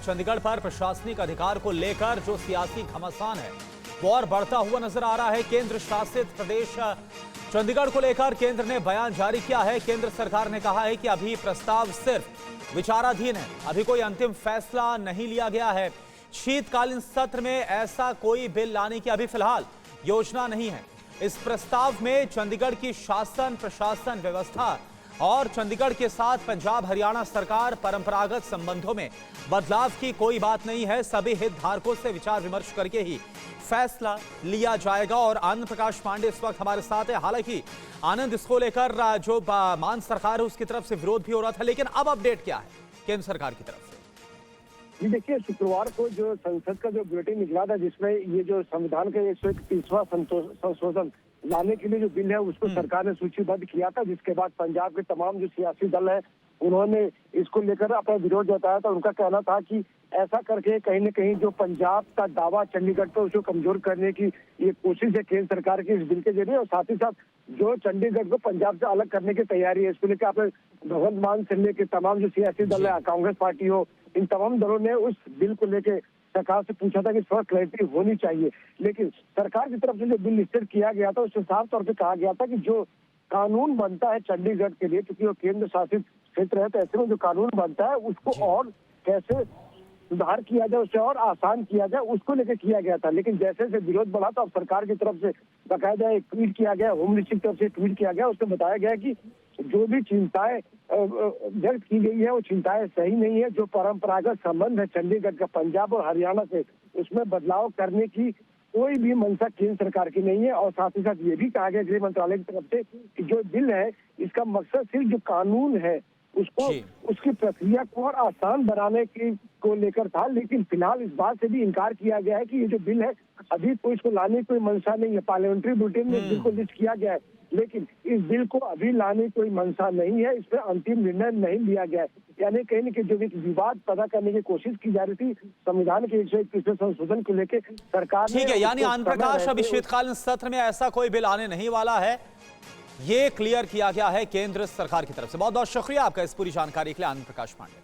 चंडीगढ़ पर प्रशासनिक अधिकार को लेकर जो सियासी घमासान है वो और बढ़ता हुआ नजर आ रहा है। केंद्र शासित प्रदेश चंडीगढ़ को लेकर केंद्र ने बयान जारी किया है। केंद्र सरकार ने कहा है कि अभी प्रस्ताव सिर्फ विचाराधीन है, अभी कोई अंतिम फैसला नहीं लिया गया है। शीतकालीन सत्र में ऐसा कोई बिल लाने की अभी फिलहाल योजना नहीं है। इस प्रस्ताव में चंडीगढ़ की शासन प्रशासन व्यवस्था और चंडीगढ़ के साथ पंजाब हरियाणा सरकार परंपरागत संबंधों में बदलाव की कोई बात नहीं है। सभी हितधारकों से विचार विमर्श करके ही फैसला लिया जाएगा। और आनंद प्रकाश पांडे इस वक्त हमारे साथ है। हालांकि आनंद, इसको लेकर जो मान सरकार है उसकी तरफ से विरोध भी हो रहा था, लेकिन अब अपडेट क्या है केंद्र सरकार की तरफ से? जी देखिए, शुक्रवार को जो संसद का जो बुलेटिन निकला था जिसमें ये जो संविधान का 131वां संशोधन लाने के लिए जो बिल है उसको सरकार ने सूचीबद्ध किया था, जिसके बाद पंजाब के तमाम जो सियासी दल है उन्होंने इसको लेकर अपना विरोध जताया था। उनका कहना था कि ऐसा करके कहीं न कहीं जो पंजाब का दावा चंडीगढ़ पर उसको कमजोर करने की ये कोशिश है केंद्र सरकार की इस बिल के जरिए, और साथ ही साथ जो चंडीगढ़ को पंजाब से अलग करने की तैयारी है इसको लेकर आपने भगवंत मान से लेकर तमाम जो सियासी दल है, कांग्रेस पार्टी हो, इन तमाम दलों ने उस बिल को लेकर सरकार से पूछा था कि थोड़ा क्लैरिटी होनी चाहिए। लेकिन सरकार की तरफ से जो बिल निश्चित किया गया था उसमें साफ तौर पे कहा गया था कि जो कानून बनता है चंडीगढ़ के लिए, क्योंकि वो केंद्र शासित क्षेत्र है, तो ऐसे में जो कानून बनता है उसको और कैसे सुधार किया जाए, उसे और आसान किया जाए, उसको लेकर किया गया था। लेकिन जैसे जैसे विरोध बढ़ा तो अब सरकार की तरफ से बाकायदा एक ट्वीट किया गया, होम मिनिस्ट्री की तरफ से ट्वीट किया गया, उसमें बताया गया कि जो भी चिंताएं व्यक्त की गई है वो चिंताएं सही नहीं है। जो परंपरागत संबंध है चंडीगढ़ का पंजाब और हरियाणा से, उसमें बदलाव करने की कोई भी मंशा केंद्र सरकार की नहीं है। और साथ ही साथ ये भी कहा गया गृह मंत्रालय की तरफ से कि जो बिल है इसका मकसद सिर्फ जो कानून है उसको उसकी प्रक्रिया को और आसान बनाने की को लेकर था। लेकिन फिलहाल इस बात से भी इनकार किया गया है कि ये जो बिल है अभी कोई इसको लाने की कोई मंशा नहीं है। पार्लियामेंट्री बुलेटिन में बिल को लिस्ट किया गया है, लेकिन इस बिल को अभी लाने की कोई मंशा नहीं है, इस पर अंतिम निर्णय नहीं लिया गया है। यानी कहीं न कहीं जो भी विवाद पैदा करने की कोशिश की जा रही थी संविधान के 131वें संशोधन को लेकर सरकार ने, ठीक है, यानी आनंद प्रकाश अभी शीतकालीन सत्र में ऐसा कोई बिल आने नहीं वाला है, ये क्लियर किया गया है केंद्र सरकार की तरफ से। बहुत बहुत शुक्रिया आपका इस पूरी जानकारी के लिए आनंद प्रकाश पांडे।